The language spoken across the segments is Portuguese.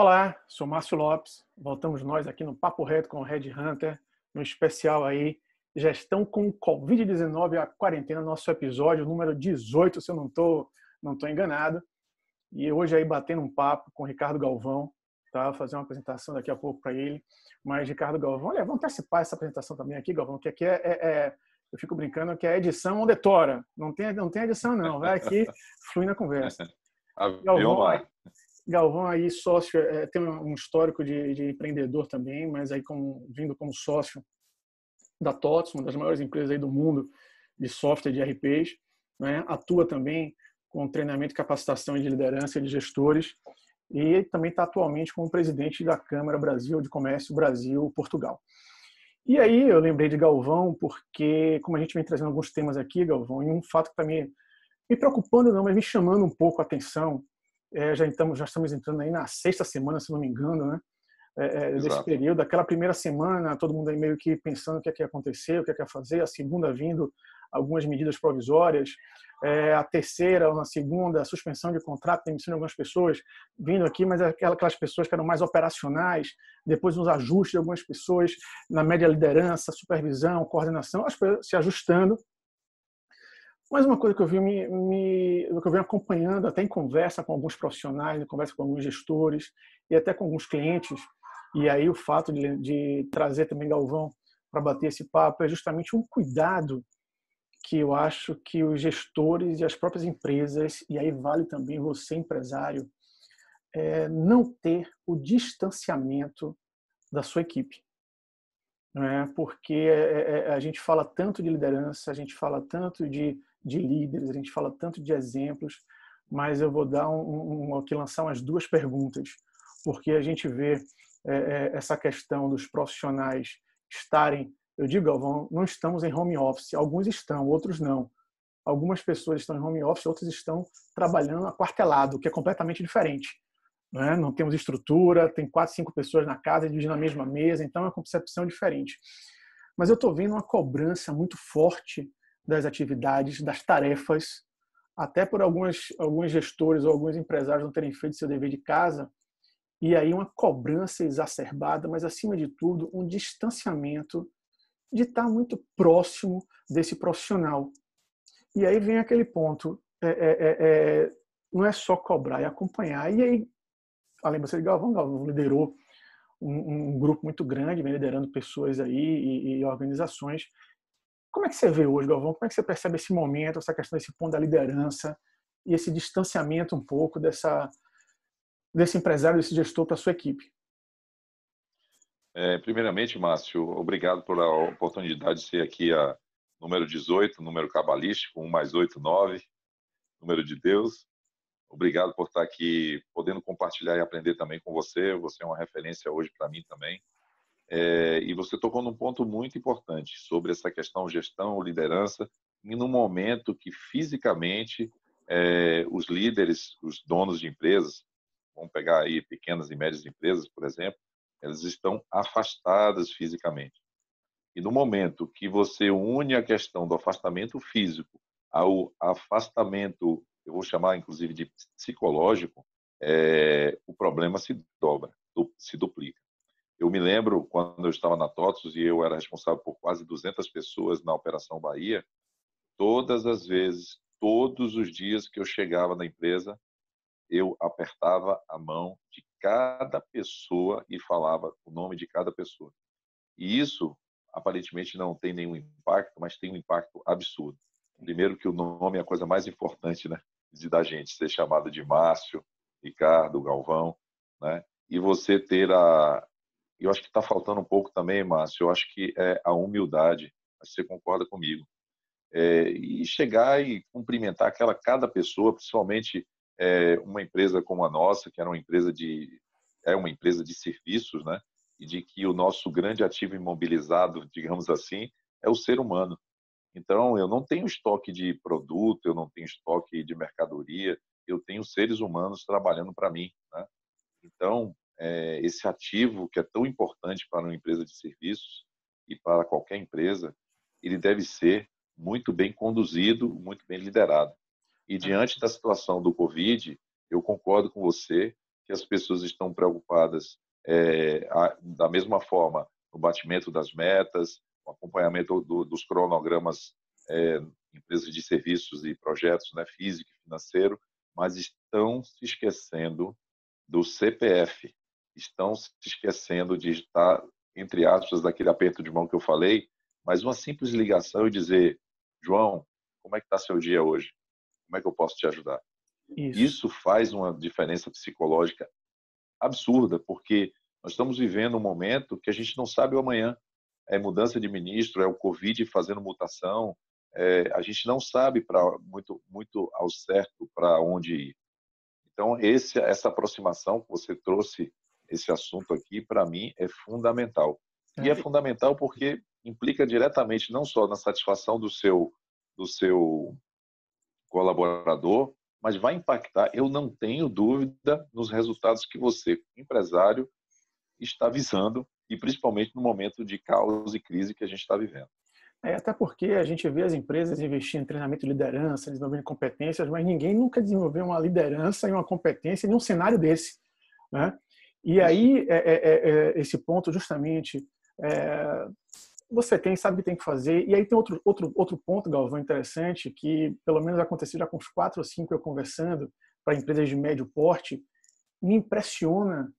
Olá, sou Márcio Lopes. Voltamos nós aqui no Papo Reto com o Red Hunter, no especial aí, gestão com Covid-19 e a quarentena, nosso episódio número 18, se eu não tô enganado. E hoje aí batendo um papo com o Ricardo Galvão, tá? Vou fazer uma apresentação daqui a pouco para ele. Mas Ricardo Galvão, olha, vamos antecipar essa apresentação também aqui, Galvão, que aqui eu fico brincando que é edição onde tora. Não tem edição não, vai aqui fluir na conversa. Avião vai. Galvão aí sócio, tem um histórico de empreendedor também, mas aí vindo como sócio da TOTS, uma das maiores empresas aí do mundo de software de RPs, né? Atua também com treinamento, capacitação de liderança e de gestores e também está atualmente como presidente da Câmara Brasil de Comércio Brasil-Portugal. E aí eu lembrei de Galvão porque, como a gente vem trazendo alguns temas aqui, Galvão, e um fato que está me preocupando não, mas me chamando um pouco a atenção, já estamos entrando aí na sexta semana, se não me engano, né? Desse período. Aquela primeira semana, todo mundo aí meio que pensando o que é que ia acontecer, o que é que ia fazer. A segunda vindo algumas medidas provisórias. A terceira ou na segunda, a suspensão de contrato, demissão de algumas pessoas vindo aqui, mas aquelas pessoas que eram mais operacionais. Depois uns ajustes de algumas pessoas na média liderança, supervisão, coordenação, as coisas se ajustando. Mas uma coisa que eu venho acompanhando, até em conversa com alguns profissionais, em conversa com alguns gestores e até com alguns clientes, e aí o fato de trazer também Galvão para bater esse papo é justamente um cuidado que eu acho que os gestores e as próprias empresas, e aí vale também você, empresário, não ter o distanciamento da sua equipe. Porque a gente fala tanto de liderança, a gente fala tanto de líderes, a gente fala tanto de exemplos, mas eu vou dar aqui lançar umas duas perguntas, porque a gente vê essa questão dos profissionais estarem, eu digo, Galvão, não estamos em home office, alguns estão, outros não. Algumas pessoas estão em home office, outras estão trabalhando aquartelado, que é completamente diferente. Não temos estrutura, tem 4, 5 pessoas na casa dividindo a mesma mesa, então é uma concepção diferente. Mas eu estou vendo uma cobrança muito forte das atividades, das tarefas, até por alguns gestores ou alguns empresários não terem feito seu dever de casa, e aí uma cobrança exacerbada, mas acima de tudo um distanciamento de estar muito próximo desse profissional. E aí vem aquele ponto, não é só cobrar, é acompanhar. E aí, além de Galvão liderou um grupo muito grande, vem liderando pessoas aí e organizações. Como é que você vê hoje, Galvão? Como é que você percebe esse momento, essa questão desse ponto da liderança e esse distanciamento um pouco desse empresário, desse gestor para a sua equipe? Primeiramente, Márcio, obrigado pela oportunidade de ser aqui a número 18, número cabalístico, 1 mais 8, 9, número de Deus. Obrigado por estar aqui, podendo compartilhar e aprender também com você. Você é uma referência hoje para mim também. E você tocou num ponto muito importante sobre essa questão gestão, liderança, e num momento que fisicamente os líderes, os donos de empresas, vamos pegar aí pequenas e médias empresas, por exemplo, elas estão afastadas fisicamente. E no momento que você une a questão do afastamento físico ao afastamento, eu vou chamar inclusive de psicológico, o problema se dobra, se duplica. Eu me lembro quando eu estava na TOTS e eu era responsável por quase 200 pessoas na Operação Bahia, todas as vezes, todos os dias que eu chegava na empresa, eu apertava a mão de cada pessoa e falava o nome de cada pessoa. E isso, aparentemente, não tem nenhum impacto, mas tem um impacto absurdo. Primeiro que o nome é a coisa mais importante, né, da gente, ser chamado de Márcio, Ricardo, Galvão, né? E você ter eu acho que está faltando um pouco também, Márcio, eu acho que é a humildade, você concorda comigo, e chegar e cumprimentar cada pessoa, principalmente uma empresa como a nossa, que era uma empresa de serviços, né? E de que o nosso grande ativo imobilizado, digamos assim, é o ser humano. Então, eu não tenho estoque de produto, eu não tenho estoque de mercadoria, eu tenho seres humanos trabalhando para mim, né? Então, esse ativo que é tão importante para uma empresa de serviços e para qualquer empresa, ele deve ser muito bem conduzido, muito bem liderado. E diante da situação do Covid, eu concordo com você que as pessoas estão preocupadas da mesma forma no batimento das metas, o acompanhamento dos cronogramas, empresas de serviços e projetos, né, físico e financeiro, mas estão se esquecendo do CPF, estão se esquecendo de estar, entre aspas, daquele aperto de mão que eu falei, mas uma simples ligação e dizer: João, como é que está seu dia hoje? Como é que eu posso te ajudar? Isso. Isso faz uma diferença psicológica absurda, porque nós estamos vivendo um momento que a gente não sabe o amanhã. É mudança de ministro, é o Covid fazendo mutação, a gente não sabe muito ao certo para onde ir. Então, essa aproximação que você trouxe, esse assunto aqui, para mim, é fundamental. E é fundamental porque implica diretamente não só na satisfação do seu colaborador, mas vai impactar, eu não tenho dúvida, nos resultados que você, empresário, está visando, e principalmente no momento de caos e crise que a gente está vivendo. Até porque a gente vê as empresas investindo em treinamento de liderança, desenvolvendo competências, mas ninguém nunca desenvolveu uma liderança e uma competência em um cenário desse, né? E aí, esse ponto, justamente, você sabe o que tem que fazer. E aí tem outro ponto, Galvão, interessante, que pelo menos aconteceu já com uns 4 ou 5 eu conversando para empresas de médio porte, me impressiona,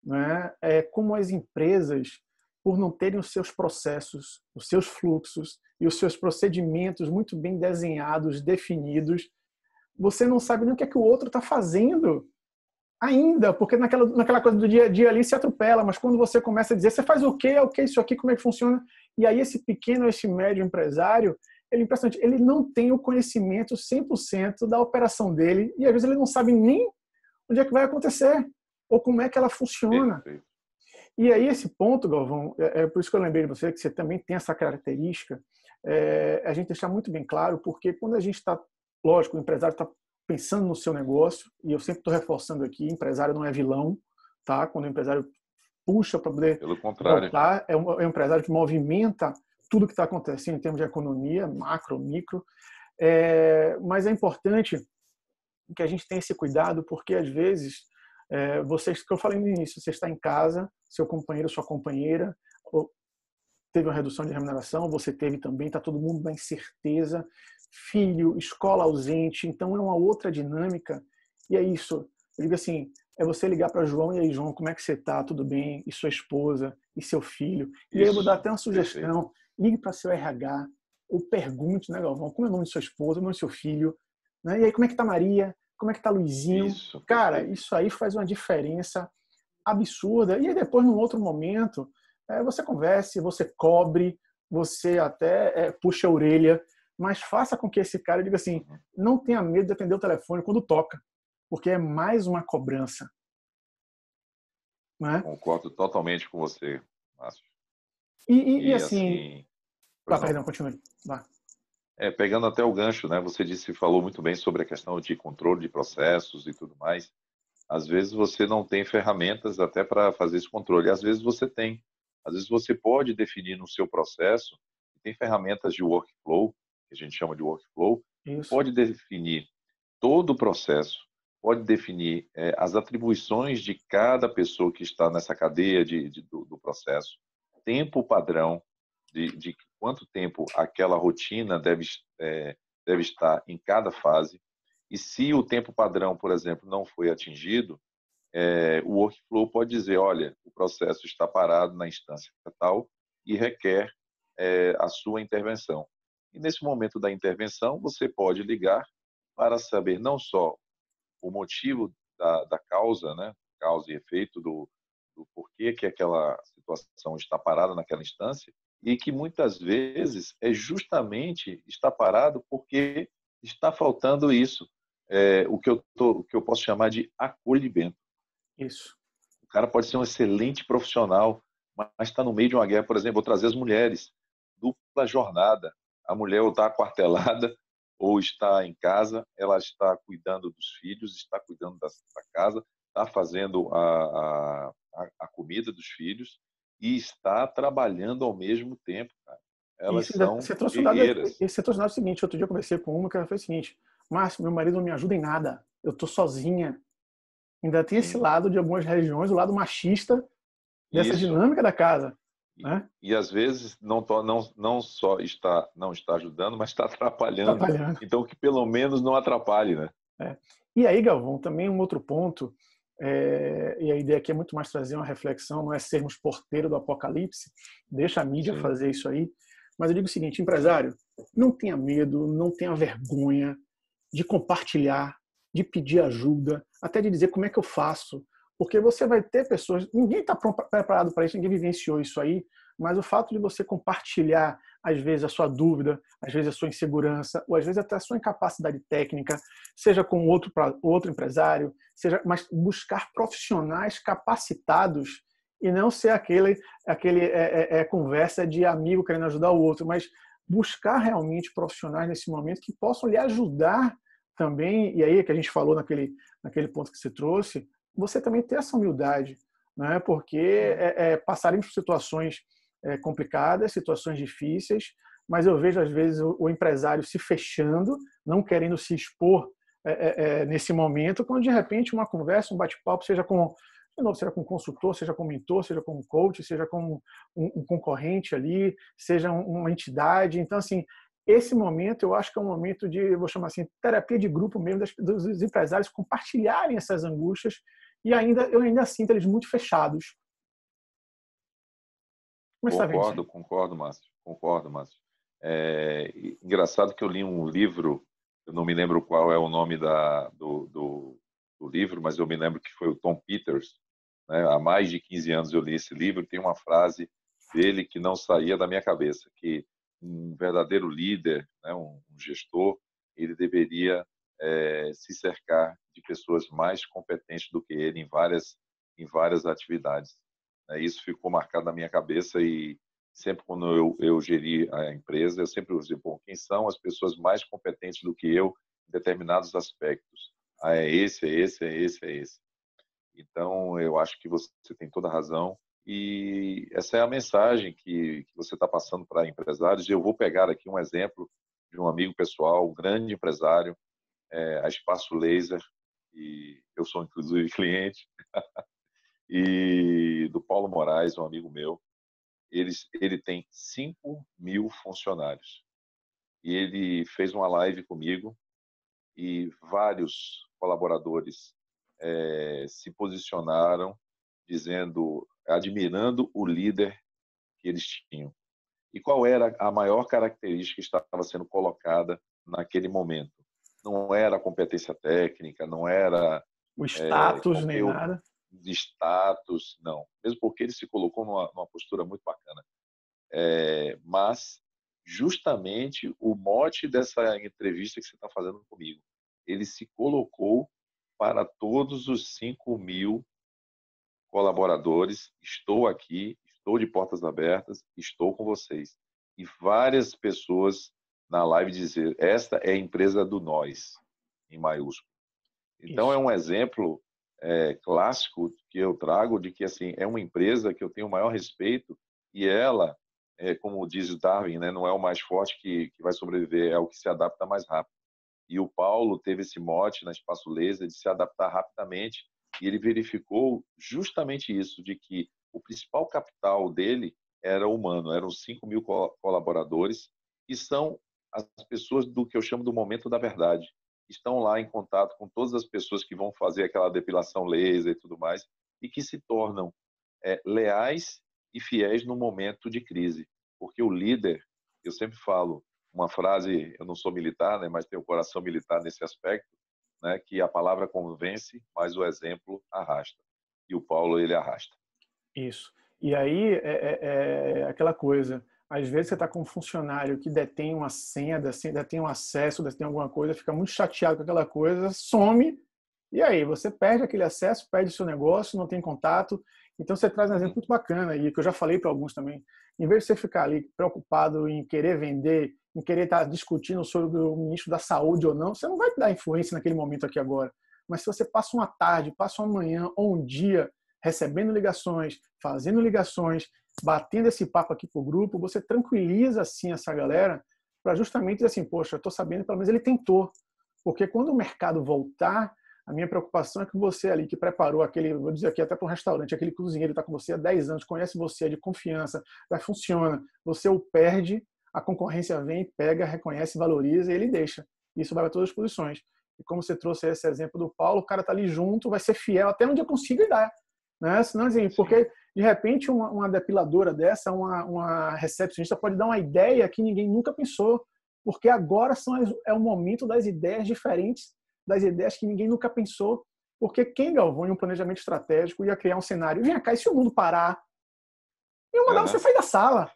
né, como as empresas, por não terem os seus processos, os seus fluxos e os seus procedimentos muito bem desenhados, definidos, você não sabe nem o que é que o outro está fazendo ainda, porque naquela coisa do dia a dia ali se atropela, mas quando você começa a dizer, você faz o quê, isso aqui, como é que funciona? E aí esse pequeno, esse médio empresário, ele é impressionante, ele não tem o conhecimento 100% da operação dele e às vezes ele não sabe nem onde é que vai acontecer ou como é que ela funciona. Perfeito. E aí esse ponto, Galvão, por isso que eu lembrei de você, que você também tem essa característica, a gente deixar muito bem claro, porque quando a gente está, lógico, o empresário está pensando no seu negócio, e eu sempre estou reforçando aqui, empresário não é vilão, tá? Quando o empresário puxa para poder Pelo contrário, voltar, é um empresário que movimenta tudo que está acontecendo em termos de economia, macro, micro, mas é importante que a gente tenha esse cuidado, porque às vezes, vocês, que eu falei no início, você está em casa, seu companheiro, sua companheira, teve uma redução de remuneração, você teve também, está todo mundo na incerteza, filho, escola ausente, então é uma outra dinâmica, e é isso, eu digo assim, é você ligar para João, e aí João, como é que você está? Tudo bem? E sua esposa? E seu filho? E aí eu vou dar até uma sugestão, ligue para seu RH, ou pergunte, né, Galvão, como é o nome de sua esposa, o nome do seu filho, né? E aí como é que está Maria? Como é que está Luizinho? Isso, cara, isso aí faz uma diferença absurda, e aí depois, num outro momento, você converse, você cobre, você até puxa a orelha, mas faça com que esse cara diga assim, não tenha medo de atender o telefone quando toca, porque é mais uma cobrança. Né? Concordo totalmente com você, Márcio. E assim... perdão, continue. Vai. Pegando até o gancho, né? Você falou muito bem sobre a questão de controle de processos e tudo mais. Às vezes você não tem ferramentas até para fazer esse controle. Às vezes você tem. Às vezes você pode definir no seu processo, tem ferramentas de workflow, que a gente chama de workflow, pode definir todo o processo, pode definir as atribuições de cada pessoa que está nessa cadeia do processo, tempo padrão de quanto tempo aquela rotina deve estar em cada fase, e se o tempo padrão, por exemplo, não foi atingido, o workflow pode dizer, olha, o processo está parado na instância tal e requer a sua intervenção. E nesse momento da intervenção, você pode ligar para saber não só o motivo da causa, né? Causa e efeito do porquê que aquela situação está parada naquela instância, e que muitas vezes justamente está parado porque está faltando isso, o que eu posso chamar de acolhimento. Isso. O cara pode ser um excelente profissional, mas está no meio de uma guerra. Por exemplo, vou trazer as mulheres, dupla jornada. A mulher ou está aquartelada ou está em casa, ela está cuidando dos filhos, está cuidando da casa, está fazendo a comida dos filhos e está trabalhando ao mesmo tempo, cara. Elas são guerreiras. Você trouxe um dado seguinte, outro dia eu conversei com uma que ela fez o seguinte, Márcio, meu marido não me ajuda em nada, eu estou sozinha. Ainda tem esse sim. lado de algumas religiões, o lado machista dessa Isso. dinâmica da casa, né? E às vezes não só não está ajudando, mas está atrapalhando. Atrapalhando. Então, que pelo menos não atrapalhe, né? É. E aí, Galvão, também um outro ponto, e a ideia aqui é muito mais trazer uma reflexão, não é sermos porteiro do apocalipse, deixa a mídia Sim. fazer isso aí, mas eu digo o seguinte, empresário, não tenha medo, não tenha vergonha de compartilhar, de pedir ajuda, até de dizer como é que eu faço, porque você vai ter pessoas, ninguém está preparado para isso, ninguém vivenciou isso aí, mas o fato de você compartilhar, às vezes, a sua dúvida, às vezes a sua insegurança, ou às vezes até a sua incapacidade técnica, seja com outro empresário, seja, mas buscar profissionais capacitados e não ser aquele conversa de amigo querendo ajudar o outro, mas buscar realmente profissionais nesse momento que possam lhe ajudar também, e aí que a gente falou naquele ponto que você trouxe, você também ter essa humildade, né? Porque passarem por situações complicadas, situações difíceis, mas eu vejo às vezes o empresário se fechando, não querendo se expor nesse momento, quando de repente uma conversa, um bate-papo, seja com um consultor, seja com um mentor, seja com um coach, seja com um concorrente ali, seja uma entidade. Então, assim, esse momento eu acho que é um momento de, eu vou chamar assim, terapia de grupo mesmo, dos empresários compartilharem essas angústias e eu ainda sinto eles muito fechados. Como é que você está vendo isso aí? Concordo, Márcio. Concordo, Márcio. Engraçado que eu li um livro, eu não me lembro qual é o nome do livro, mas eu me lembro que foi o Tom Peters, né? Há mais de 15 anos eu li esse livro, tem uma frase dele que não saía da minha cabeça, que um verdadeiro líder, né, um gestor, ele deveria se cercar de pessoas mais competentes do que ele em várias atividades. Isso ficou marcado na minha cabeça e sempre quando eu geri a empresa, eu sempre usei, bom, quem são as pessoas mais competentes do que eu em determinados aspectos? É esse, é esse, é esse, é esse. Então, eu acho que você tem toda a razão e essa é a mensagem que você está passando para empresários. Eu vou pegar aqui um exemplo de um amigo pessoal, um grande empresário, a Espaço Laser, e eu sou inclusive cliente, e do Paulo Moraes, um amigo meu. Ele tem 5.000 funcionários e ele fez uma live comigo e vários colaboradores se posicionaram dizendo, admirando o líder que eles tinham. E qual era a maior característica que estava sendo colocada naquele momento? Não era a competência técnica, não era O status, nem qualquer nada. de status, não. Mesmo porque ele se colocou numa postura muito bacana. Mas justamente o mote dessa entrevista que você está fazendo comigo, ele se colocou para todos os 5.000 colaboradores. Estou aqui, estou de portas abertas, estou com vocês. E várias pessoas na live dizer, esta é a empresa do nós, em maiúsculo. Então é Isso. um exemplo clássico que eu trago de que assim é uma empresa que eu tenho o maior respeito e ela, como diz Darwin, né, não é o mais forte que vai sobreviver, é o que se adapta mais rápido. E o Paulo teve esse mote na Espaço Laser de se adaptar rapidamente e ele verificou justamente isso, de que o principal capital dele era humano, eram 5.000 colaboradores e são as pessoas do que eu chamo do momento da verdade. Estão lá em contato com todas as pessoas que vão fazer aquela depilação laser e tudo mais e que se tornam leais e fiéis no momento de crise. Porque o líder, eu sempre falo, uma frase, eu não sou militar, né, mas tenho o coração militar nesse aspecto, né, que a palavra convence, mas o exemplo arrasta. E o Paulo, ele arrasta. Isso. E aí é aquela coisa. Às vezes você está com um funcionário que detém uma senha, detém um acesso, detém alguma coisa, fica muito chateado com aquela coisa, some, e aí você perde aquele acesso, perde o seu negócio, não tem contato. Então você traz um exemplo muito bacana, e que eu já falei para alguns também. Em vez de você ficar ali preocupado em querer vender, em querer estar discutindo sobre o ministro da Saúde ou não, você não vai dar influência naquele momento aqui agora. Mas se você passa uma tarde, passa uma manhã ou um dia recebendo ligações, fazendo ligações, batendo esse papo aqui para o grupo, você tranquiliza assim essa galera para justamente dizer assim, poxa, eu estou sabendo, pelo menos ele tentou. Porque quando o mercado voltar, A minha preocupação é que você ali, que preparou aquele, vou dizer aqui até para um restaurante, aquele cozinheiro está com você há 10 anos, conhece você, é de confiança, já funciona, você o perde, a concorrência vem, pega, reconhece, valoriza e ele deixa. Isso vai para todas as posições. E como você trouxe esse exemplo do Paulo, o cara está ali junto, vai ser fiel até onde eu consiga dar. Né? Senão, assim, porque de repente uma depiladora dessa, uma recepcionista pode dar uma ideia que ninguém nunca pensou, porque agora é o momento das ideias diferentes, das ideias que ninguém nunca pensou, porque quem, Galvão, em um planejamento estratégico ia criar um cenário, vem cá, e se o mundo parar? E eu mandava você sair da sala.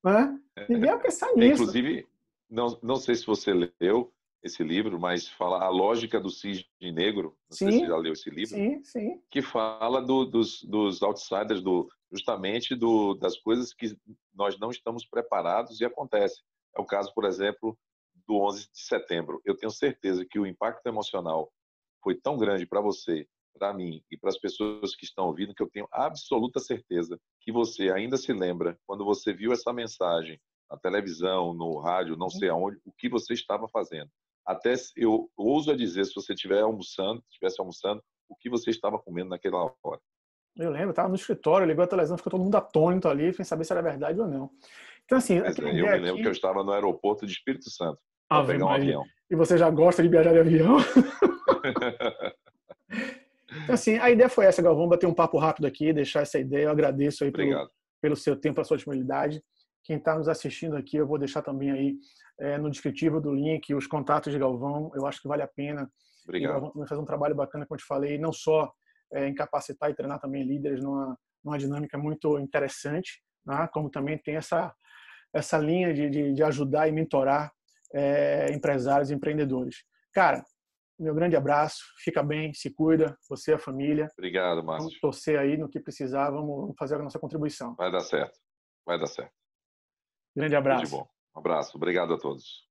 Né? Ninguém ia pensar nisso. Inclusive, não sei se você leu esse livro, mas fala A Lógica do Cisne Negro, não sei se você já leu esse livro, sim. Que fala dos outsiders, justamente das coisas que nós não estamos preparados e acontece. É o caso, por exemplo, do 11 de setembro. Eu tenho certeza que o impacto emocional foi tão grande para você, para mim e para as pessoas que estão ouvindo, que eu tenho absoluta certeza que você ainda se lembra, quando você viu essa mensagem na televisão, no rádio, não sei aonde, o que você estava fazendo. Até eu ouso a dizer, se você estivesse almoçando, o que você estava comendo naquela hora. Eu lembro, estava no escritório, ligou a televisão, ficou todo mundo atônito ali, sem saber se era verdade ou não. Então, assim, eu me lembro que eu estava no aeroporto de Espírito Santo para pegar um avião. E você já gosta de viajar de avião? Então, assim, a ideia foi essa, Galvão, bater um papo rápido aqui, deixar essa ideia. Eu agradeço aí pelo seu tempo, pela sua disponibilidade. Quem está nos assistindo aqui, eu vou deixar também aí no descritivo do link os contatos de Galvão. Eu acho que vale a pena. Obrigado. E Galvão também faz um trabalho bacana, como eu te falei, não só em capacitar e treinar também líderes numa dinâmica muito interessante, né? Como também tem essa linha de ajudar e mentorar empresários e empreendedores. Cara, meu grande abraço, fica bem, se cuida, você e a família. Obrigado, Márcio. Vamos torcer aí no que precisar, vamos fazer a nossa contribuição. Vai dar certo. Grande abraço. Tudo de bom. Um abraço. Obrigado a todos.